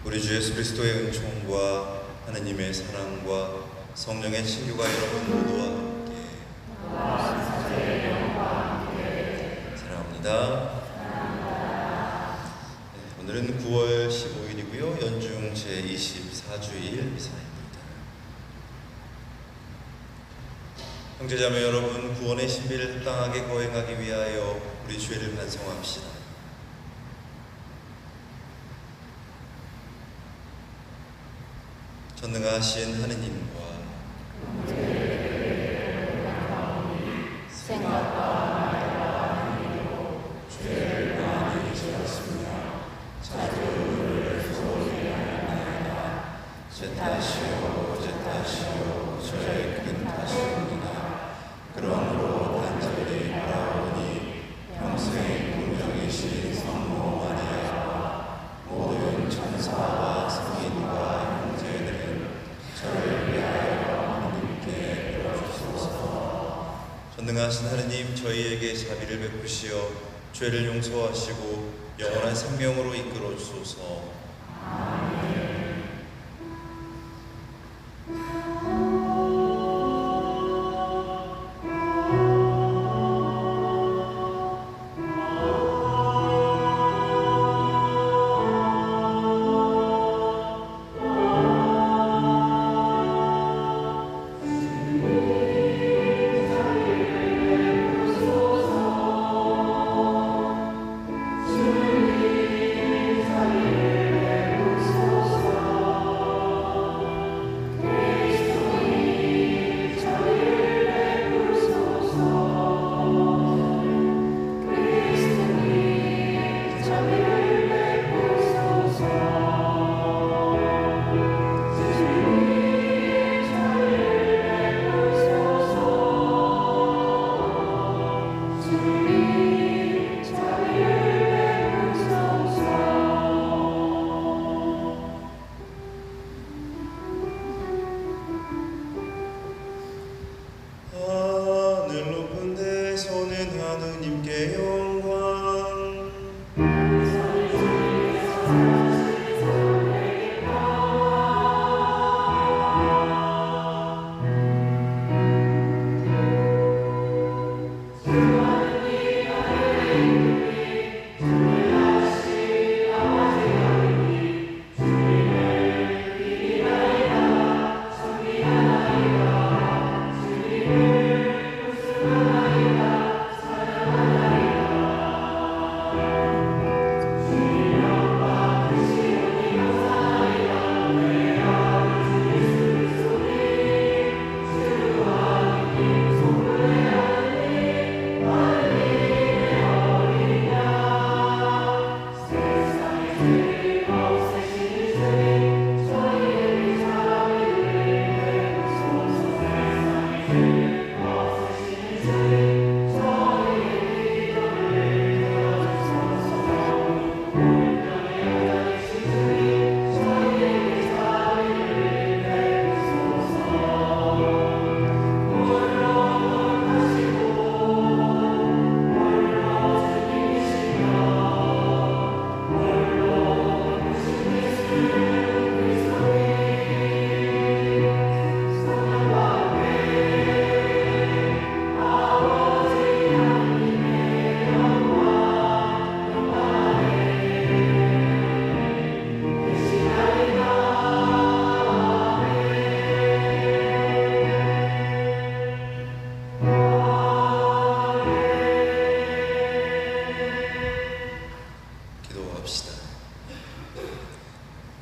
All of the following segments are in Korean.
우리 주 예수 그리스도의 은총과 하느님의 사랑과 성령의 친교가 여러분 모두와 함께 사랑합니다. 오늘은 9월 15일이고요. 연중 제24주일 미사입니다. 형제자매 여러분, 구원의 신비를 합당하게 거행하기 위하여 우리 죄를 반성합시다. 전능하신 하느님과 생각과 말과 행위로 죄를 많이 지었으며 자주 우리를 소홀히 하였나이다. 제 탓이요 제 탓이요 저의 큰 탓이옵니다. 그러므로 간절히 바라오니 평생 공정이신 성모 마리아와 모든 천사와 성인과 형제들은 저를 위하여 하느님께 빌어주소서. 전능하신 하느님, 저희에게 자비를 베푸시어 죄를 용서하시고 영원한 생명으로 이끌어 주소서.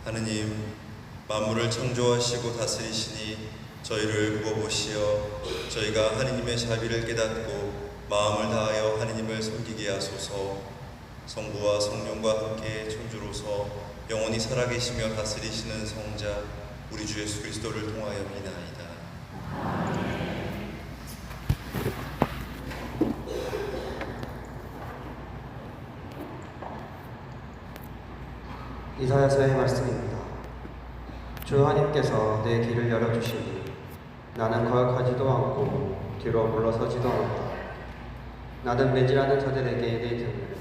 하느님, 만물을 창조하시고 다스리시니 저희를 굽어보시어 저희가 하느님의 자비를 깨닫고 마음을 다하여 하느님을 섬기게 하소서. 성부와 성령과 함께 천주로서 영원히 살아계시며 다스리시는 성자 우리 주 예수 그리스도를 통하여 비나이다. 이사야서의 말씀입니다. 주 하나님께서 내 길을 열어주시니 나는 거역하지도 않고 뒤로 물러서지도 않다. 나는 매질하는 자들에게 내 등을,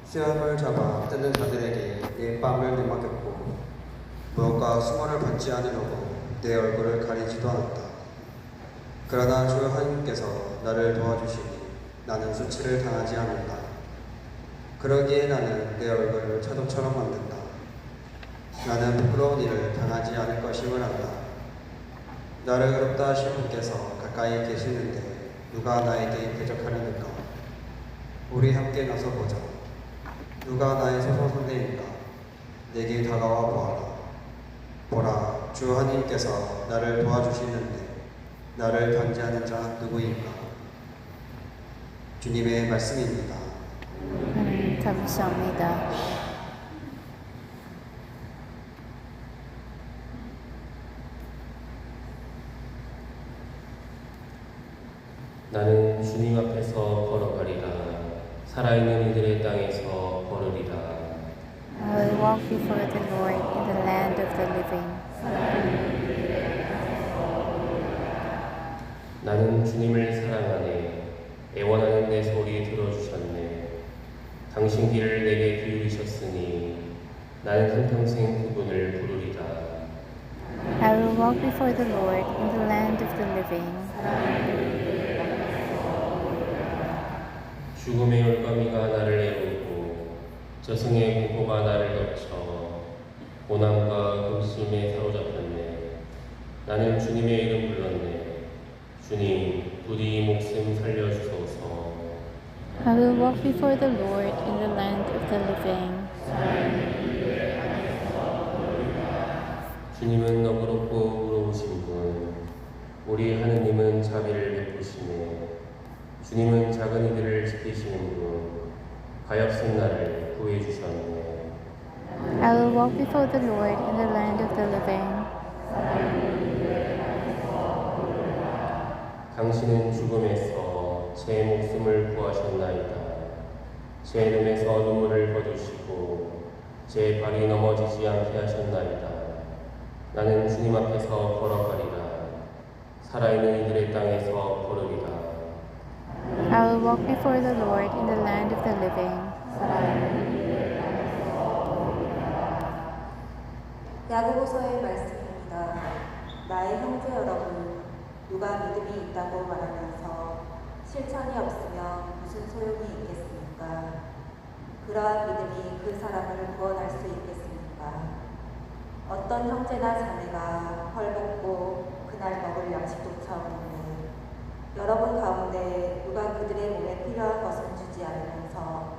수염을 잡아 뜯는 자들에게 내 뺨을 내맡겼고 무엇과 수모를 받지 않으려고 내 얼굴을 가리지도 않았다. 그러나 주 하나님께서 나를 도와주시니 나는 수치를 당하지 않는다. 그러기에 나는 내 얼굴을 차도처럼 만든다. 나는 부끄러운 일을 당하지 않을 것임을 안다. 나를 의롭다 하신 분께서 가까이 계시는데 누가 나에게 대적하려는가? 우리 함께 나서보자. 누가 나의 소송상대인가? 내게 다가와 보아라. 보라, 주 하나님께서 나를 도와주시는데 나를 단죄하는 자 누구인가? 주님의 말씀입니다. 감사합니다. 나는 주님 앞에서 걸어가리라. 살아있는 이들의 땅에서 걸으리라. I will walk before the Lord in the land of the living. 나는 주님을 사랑하네. 애원하는 내 소리 들어주셨네. 당신 길을 내게 기울이셨으니 나는 한평생 그분을 부르리라. I will walk before the Lord in the land of the living. 죽음의 올가미가 나를 애우고 저승의 공포가 나를 덮쳐 고난과 근심에 사로잡혔네. 나는 주님의 이름 불렀네. 주님, 부디 목숨 살려주소서. I will walk before the Lord in the land of the living. 주님은 너그럽고 의로우신 분, 우리 하느님은 자비를 베푸시네. 주님은 작은 이들을 지키시는 분, 가엾은 나를 구해주셨네. I will walk before the Lord in the land of the living. 당신은 죽음에서 제 목숨을 구하셨나이다. 제 눈에서 눈물을 거두시고 제 발이 넘어지지 않게 하셨나이다. 나는 주님 앞에서 걸어가리라. 살아있는 이들의 땅에서 걸으리라. I will walk before the Lord in the land of the living. 야고보서의 말씀입니다. 나의 형제 여러분, 누가 믿음이 있다고 말하면서 실천이 없으면 무슨 소용이 있겠습니까? 그러한 믿음이 그 사람을 구원할 수 있겠습니까? 어떤 형제나 자매가 헐벗고 그날 먹을 양식조차 없는데 여러분 가운데 누가 그들의 몸에 필요한 것은 주지 않으면서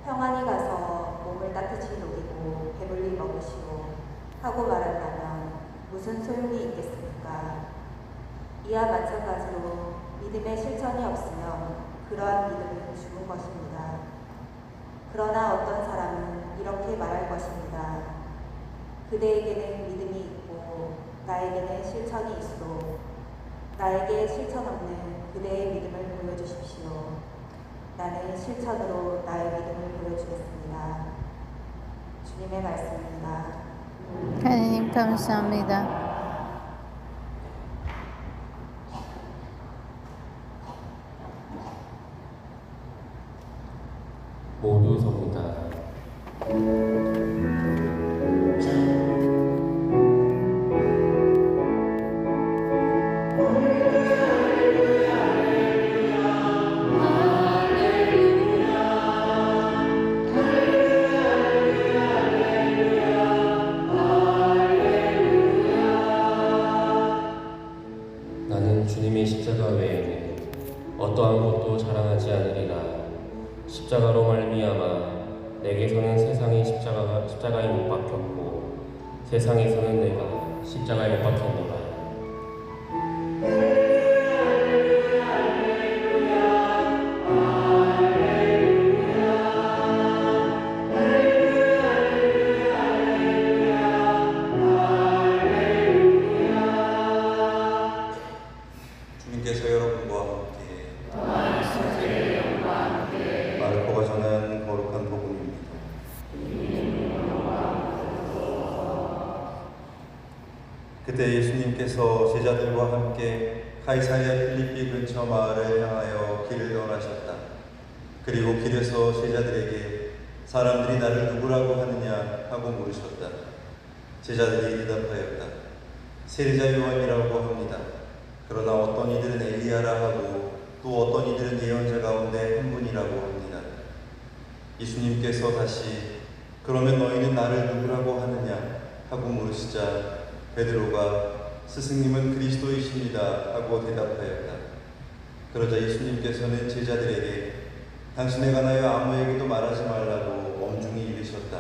평안히 가서 몸을 따뜻이 녹이고 배불리 먹으시오 하고 말한다면 무슨 소용이 있겠습니까? 이와 마찬가지로 믿음의 실천이 없으면 그러한 믿음은 죽은 것입니다. 그러나 어떤 사람은 이렇게 말할 것입니다. 그대에게는 믿음이 있고 나에게는 실천이 있어. 나에게 실천 없는 그대의 믿음을 보여주십시오. 나는 실천으로 나의 믿음을 보여주겠습니다. 주님의 말씀입니다. 하나님 감사합니다. 모두 섭니다. 나는 주님의 십자가 외에는 어떠한 것도 자랑하지 않으리라. 십자가로 말미암아 내게서는 세상이 십자가에 못 박혔고 세상에서는 내가 십자가에 못 박혔노라. 주님께서 여러분과 함께 마르코가 전한 거룩한 복음입니다. 그때 예수님께서 제자들과 함께 카이사랴 필리피 근처 마을을 향하여 길을 떠나셨다. 그리고 길에서 제자들에게 사람들이 나를 누구라고 하느냐 하고 물으셨다. 제자들이 대답하였다. 세례자 요한이라고 합니다. 그러나 어떤 이들은 엘리야라 하고 또 어떤 이들은 예언자 가운데 한 분이라고 합니다. 예수님께서 다시 그러면 너희는 나를 누구라고 하느냐 하고 물으시자 베드로가 스승님은 그리스도이십니다 하고 대답하였다. 그러자 예수님께서는 제자들에게 당신에 관하여 아무에게도 말하지 말라고 엄중히 이르셨다.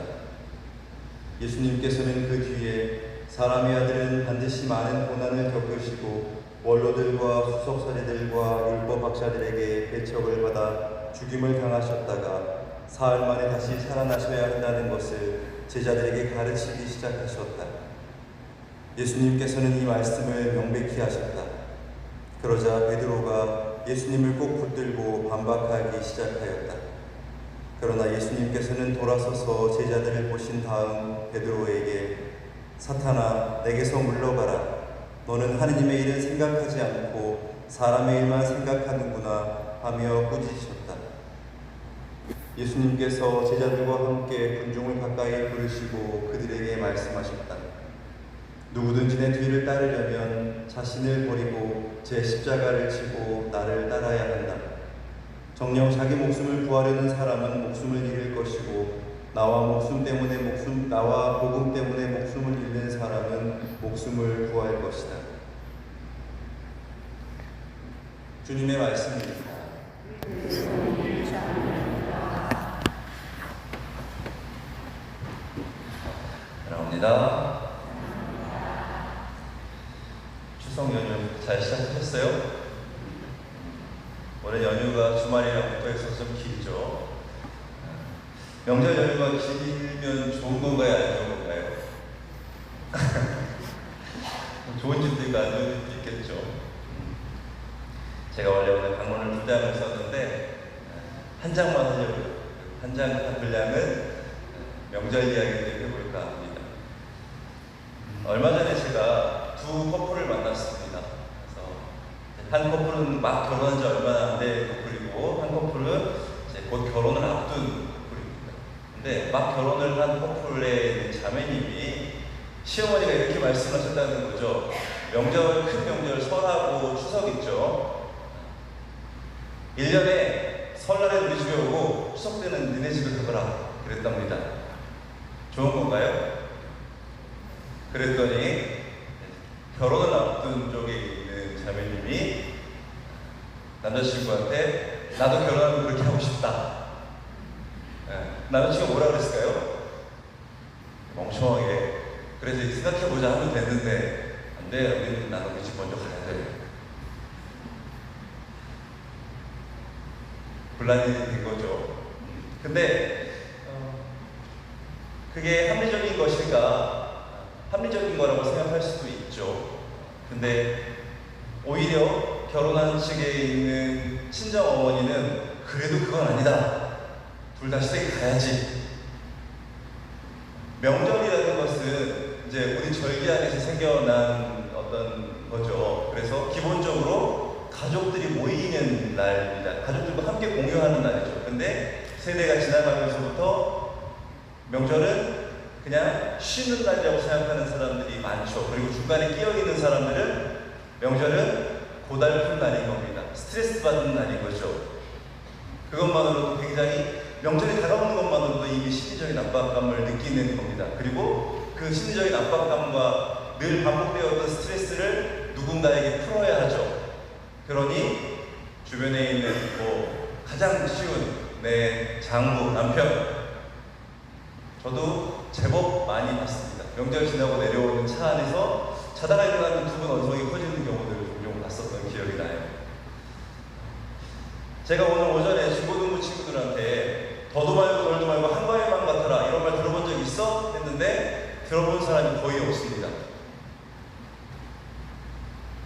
예수님께서는 그 뒤에 사람의 아들은 반드시 많은 고난을 겪으시고 원로들과 수석사제들과 율법학자들에게 배척을 받아 죽임을 당하셨다가 사흘 만에 다시 살아나셔야 한다는 것을 제자들에게 가르치기 시작하셨다. 예수님께서는 이 말씀을 명백히 하셨다. 그러자 베드로가 예수님을 꼭 붙들고 반박하기 시작하였다. 그러나 예수님께서는 돌아서서 제자들을 보신 다음 베드로에게 사탄아 내게서 물러가라. 너는 하느님의 일은 생각하지 않고 사람의 일만 생각하는구나 하며 꾸짖으셨다. 예수님께서 제자들과 함께 군중을 가까이 부르시고 그들에게 말씀하셨다. 누구든지 내 뒤를 따르려면 자신을 버리고 제 십자가를 지고 나를 따라야 한다. 정녕 자기 목숨을 구하려는 사람은 목숨을 잃을 것이고 나와 복음 때문에 목숨을 잃는 사람은 목숨을 구할 것이다. 주님의 말씀입니다. 사랑합니다. 추석 연휴 잘 시작하셨어요? 올해 연휴가 주말이랑 붙어 있어서 좀 길죠. 명절 연휴가 길면 좋은 건가요? 안 좋은 건가요? 좋은 집도 있고 안 좋은 집도 있겠죠. 제가 원래 오늘 강론을 2장을 썼는데 한 장만 하려고요. 한 장 분량은 명절 이야기를 해볼까 합니다. 얼마 전에 제가 두 커플을 만났습니다. 그래서 한 커플은 막 결혼한 지 얼마 안 된 커플이고 한 커플은 이제 곧 결혼을 앞둔 커플입니다. 근데 막 결혼을 한 커플의 자매님이 시어머니가 이렇게 말씀하셨다는 거죠. 명절, 큰 명절, 설하고 추석 있죠. 1년에 설날에 우리 집에 오고 추석 때는 니네 집에 가거라 그랬답니다. 좋은 건가요? 그랬더니 결혼을 앞둔 쪽에 있는 자매님이 남자친구한테 나도 결혼하면 그렇게 하고 싶다. 남자친구가 뭐라 그랬을까요? 멍청하게 그래서 생각해보자 하면 됐는데 안 돼, 우리는 나는 우리 집 먼저 가야 돼. 분란이 된 거죠. 근데 그게 합리적인 것일까? 합리적인 거라고 생각할 수도 있죠. 근데 오히려 결혼한 측에 있는 친정 어머니는 그래도 그건 아니다. 둘 다 시댁에 가야지. 명절이라는 것은 이제 우리 절기 안에서 생겨난 어떤 거죠. 그래서 기본적으로 가족들이 모이는 날입니다. 가족들과 함께 공유하는 날이죠. 근데 세대가 지나가면서부터 명절은 그냥 쉬는 날이라고 생각하는 사람들이 많죠. 그리고 중간에 끼어있는 사람들은 명절은 고달픈 날인 겁니다. 스트레스 받는 날인 거죠. 그것만으로도 굉장히 명절이 다가오는 것만으로도 이미 심리적인 압박감을 느끼는 겁니다. 그리고 그 심리적인 압박감과 늘 반복되었던 스트레스를 누군가에게 풀어야 하죠. 그러니 주변에 있는 가장 쉬운 내 장부, 남편 저도 제법 많이 봤습니다. 명절 지나고 내려오는 차 안에서 자다가 일어나면 두 분 언성이 커지는 경우들을 종종 봤었던 기억이 나요. 제가 오늘 오전에 중고등부 친구들한테 더도 말고 덜도 말고 한가위만 같아라 이런 말 들어본 적 있어? 했는데 들어본 사람이 거의 없습니다.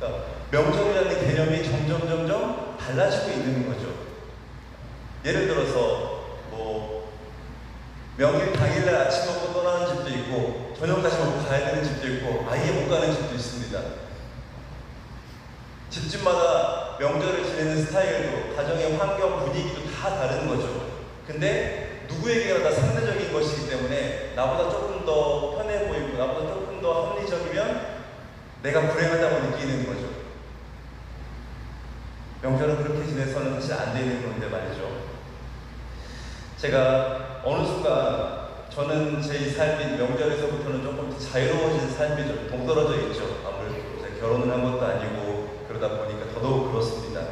그러니까 명절이라는 개념이 점점 달라지고 있는 거죠. 예를 들어서 명절 당일날 아침 먹고 떠나는 집도 있고 저녁까지 먹고 가야 되는 집도 있고 아예 못 가는 집도 있습니다. 집집마다 명절을 지내는 스타일도 가정의 환경 분위기도 다 다른 거죠. 근데 누구에게나 다 상대적인 것이기 때문에 나보다 조금 더 편해 보이고 나보다 조금 되면 내가 불행하다고 느끼는 거죠. 명절은 그렇게 지내서는 사실 안 되는 건데 말이죠. 제가 어느 순간 저는 제 삶이 명절에서부터는 조금 더 자유로워진 삶이 좀 동떨어져 있죠. 아무래도 제가 결혼을 한 것도 아니고 그러다 보니까 더더욱 그렇습니다.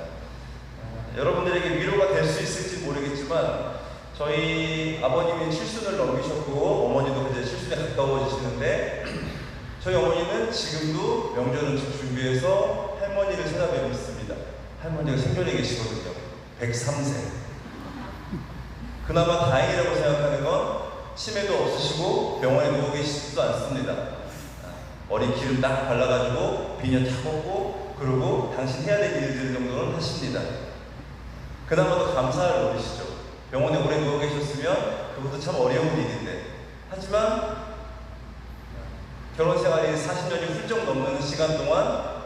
여러분들에게 위로가 될 수 있을지 모르겠지만 저희 아버님이 70을 넘기셨고 어머니도 이제 70에 가까워지시는데 저희 어머니는 지금도 명절 음식 준비해서 할머니를 찾아뵙고 있습니다. 할머니가 생존해 계시거든요. 103세. 그나마 다행이라고 생각하는 건 치매도 없으시고 병원에 누워 계시지도 않습니다. 어린 기름 딱 발라가지고 비녀 탁 꽂고 그러고 당신 해야 될 일들 정도는 하십니다. 그나마 더 감사할 노릇이죠. 병원에 오래 누워 계셨으면 그것도 참 어려운 일인데 하지만 결혼 생활이 40년이 훌쩍 넘는 시간 동안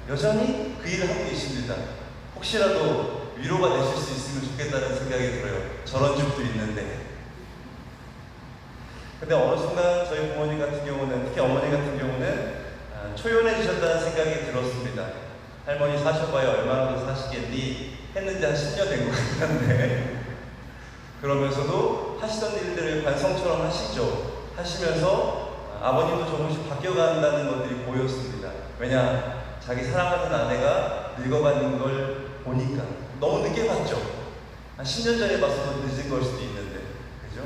여전히 그 일을 하고 계십니다. 혹시라도 위로가 되실 수 있으면 좋겠다는 생각이 들어요. 저런 집도 있는데. 근데 어느 순간 저희 부모님 같은 경우는, 특히 어머니 같은 경우는 초연해지셨다는 생각이 들었습니다. 할머니 사셔봐야 얼마나 더 사시겠니? 했는데 한 10년 된 것 같은데 그러면서도 하시던 일들을 관성처럼 하시죠. 하시면서 아버님도 조금씩 바뀌어간다는 것들이 보였습니다. 왜냐? 자기 사랑하는 아내가 늙어가는 걸 보니까 너무 늦게 봤죠. 한 10년 전에 봤어도 늦은 걸 수도 있는데 그죠?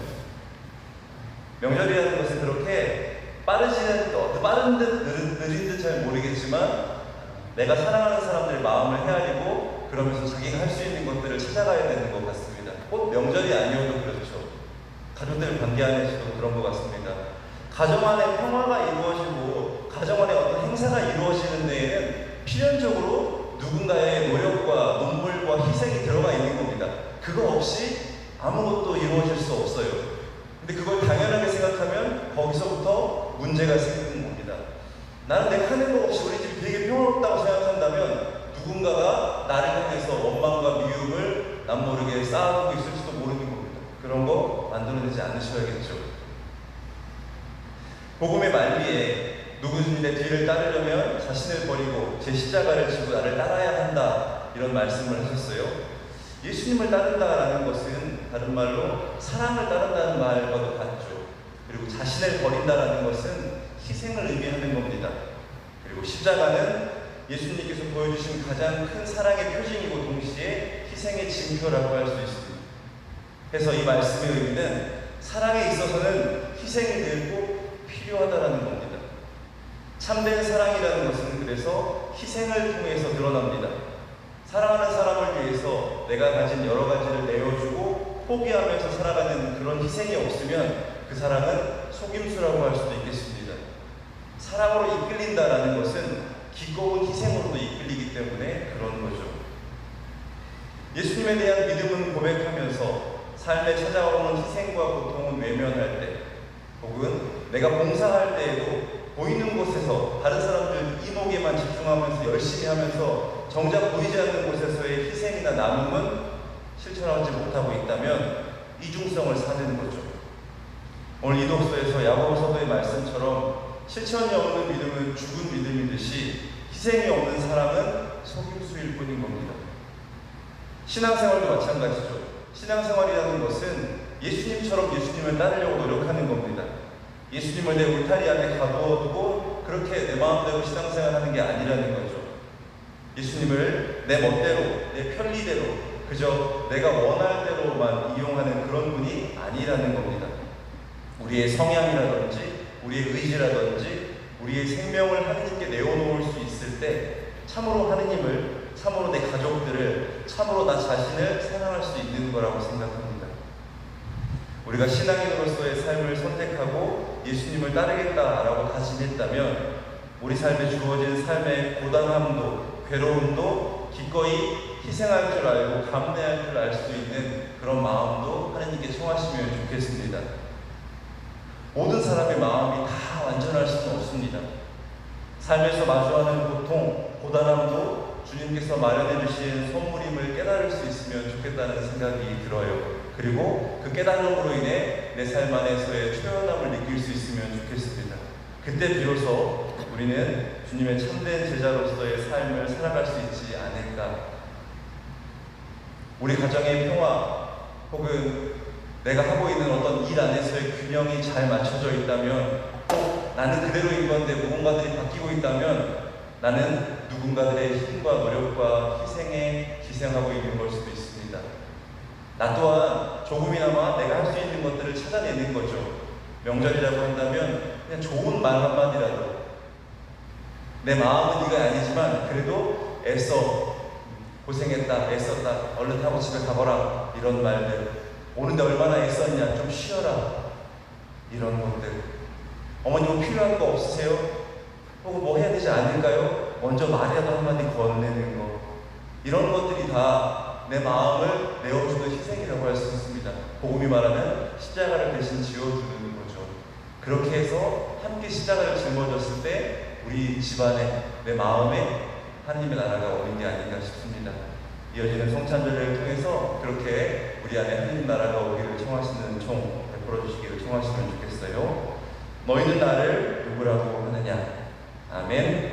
명절이라는 것은 그렇게 빠른 듯 느린 듯 잘 모르겠지만 내가 사랑하는 사람들의 마음을 헤아리고 그러면서 자기가 할 수 있는 것들을 찾아가야 되는 것 같습니다. 꼭 명절이 아니어도 그렇죠. 가족들 관계 안에서도 그런 것 같습니다. 가정 안에 평화가 이루어지고 가정 안에 어떤 행사가 이루어지는 데에는 필연적으로 누군가의 노력과 눈물과 희생이 들어가 있는 겁니다. 그거 없이 아무것도 이루어질 수 없어요. 근데 그걸 당연하게 생각하면 거기서부터 문제가 생기는 겁니다. 나는 내 하는 거 없이 우리 집이 되게 평화롭다고 생각한다면 누군가가 나를 향해서 원망과 미움을 남 모르게 쌓아두고 있을지도 모르는 겁니다. 그런 거 만들어내지 않으셔야겠죠. 복음의 말미에 누구든지 내 뒤를 따르려면 자신을 버리고 제 십자가를 지고 나를 따라야 한다 이런 말씀을 하셨어요. 예수님을 따른다라는 것은 다른 말로 사랑을 따른다는 말과도 같죠. 그리고 자신을 버린다라는 것은 희생을 의미하는 겁니다. 그리고 십자가는 예수님께서 보여주신 가장 큰 사랑의 표징이고 동시에 희생의 징표라고 할 수 있습니다. 그래서 이 말씀의 의미는 사랑에 있어서는 희생이 늘 꼭 필요하다라는 겁니다. 참된 사랑이라는 것은 그래서 희생을 통해서 드러납니다. 사랑하는 사람을 위해서 내가 가진 여러 가지를 내어주고 포기하면서 살아가는 그런 희생이 없으면 그 사랑은 속임수라고 할 수도 있겠습니다. 사랑으로 이끌린다라는 것은 기꺼운 희생으로도 이끌리기 때문에 그런 거죠. 예수님에 대한 믿음은 고백하면서 삶에 찾아오는 희생과 고통은 외면할 때 혹은 내가 봉사할 때에도 보이는 곳에서 다른 사람들 이목에만 집중하면서 열심히 하면서 정작 보이지 않는 곳에서의 희생이나 나눔은 실천하지 못하고 있다면 이중성을 사는 거죠. 오늘 이 독서에서 야고보서도의 말씀처럼 실천이 없는 믿음은 죽은 믿음이듯이 희생이 없는 사람은 속임수일 뿐인 겁니다. 신앙생활도 마찬가지죠. 신앙생활이라는 것은 예수님처럼 예수님을 따르려고 노력하는 겁니다. 예수님을 내 울타리 안에 가두어두고 그렇게 내 마음대로 신앙생활하는 게 아니라는 거죠. 예수님을 내 멋대로, 내 편리대로, 그저 내가 원할 대로만 이용하는 그런 분이 아니라는 겁니다. 우리의 성향이라든지 우리의 의지라든지 우리의 생명을 하느님께 내어놓을 수 있을 때 참으로 하느님을, 참으로 내 가족들을, 참으로 나 자신을 사랑할 수 있는 거라고 생각합니다. 우리가 신앙인으로서의 삶을 선택하고 예수님을 따르겠다라고 다짐했다면 우리 삶에 주어진 삶의 고단함도 괴로움도 기꺼이 희생할 줄 알고 감내할 줄 알 수 있는 그런 마음도 하나님께 청하시면 좋겠습니다. 모든 사람의 마음이 다 완전할 수는 없습니다. 삶에서 마주하는 고통, 고단함도 주님께서 마련해 주신 선물임을 깨달을 수 있으면 좋겠다는 생각이 들어요. 그리고 그 깨달음으로 인해 내 삶 안에서의 초연함을 느낄 수 있으면 좋겠습니다. 그때 비로소 우리는 주님의 참된 제자로서의 삶을 살아갈 수 있지 않을까. 우리 가정의 평화 혹은 내가 하고 있는 어떤 일 안에서의 균형이 잘 맞춰져 있다면, 또 나는 그대로인 건데 무언가들이 바뀌고 있다면 나는 누군가들의 힘과 노력과 희생에 기생하고 있는 걸 수도 있습니다. 나 또한 조금이나마 내가 할 수 있는 것들을 찾아내는 거죠. 명절이라고 한다면 그냥 좋은 말 한마디라도, 내 마음은 이거 아니지만 그래도 애써 고생했다, 애썼다, 얼른 타고 집에 가거라, 이런 말들. 오는데 얼마나 애썼냐, 좀 쉬어라, 이런 것들. 어머니 뭐 필요한 거 없으세요? 혹은 뭐 해야 되지 않을까요? 먼저 말이라도 한마디 건네는 거. 이런 것들이 다 내 마음을 내어주는 희생이라고 할 수 있습니다. 복음이 말하면 십자가를 대신 지어주는 거죠. 그렇게 해서 함께 십자가를 짊어졌을 때 우리 집안에, 내 마음에 하나님의 나라가 오는 게 아닌가 싶습니다. 이어지는 성찬절을 통해서 그렇게 우리 안에 하나님 나라가 오기를 청하시는 총 베풀어 주시기를 청하시면 좋겠어요. 너희는 나를 누구라고 하느냐? 아멘.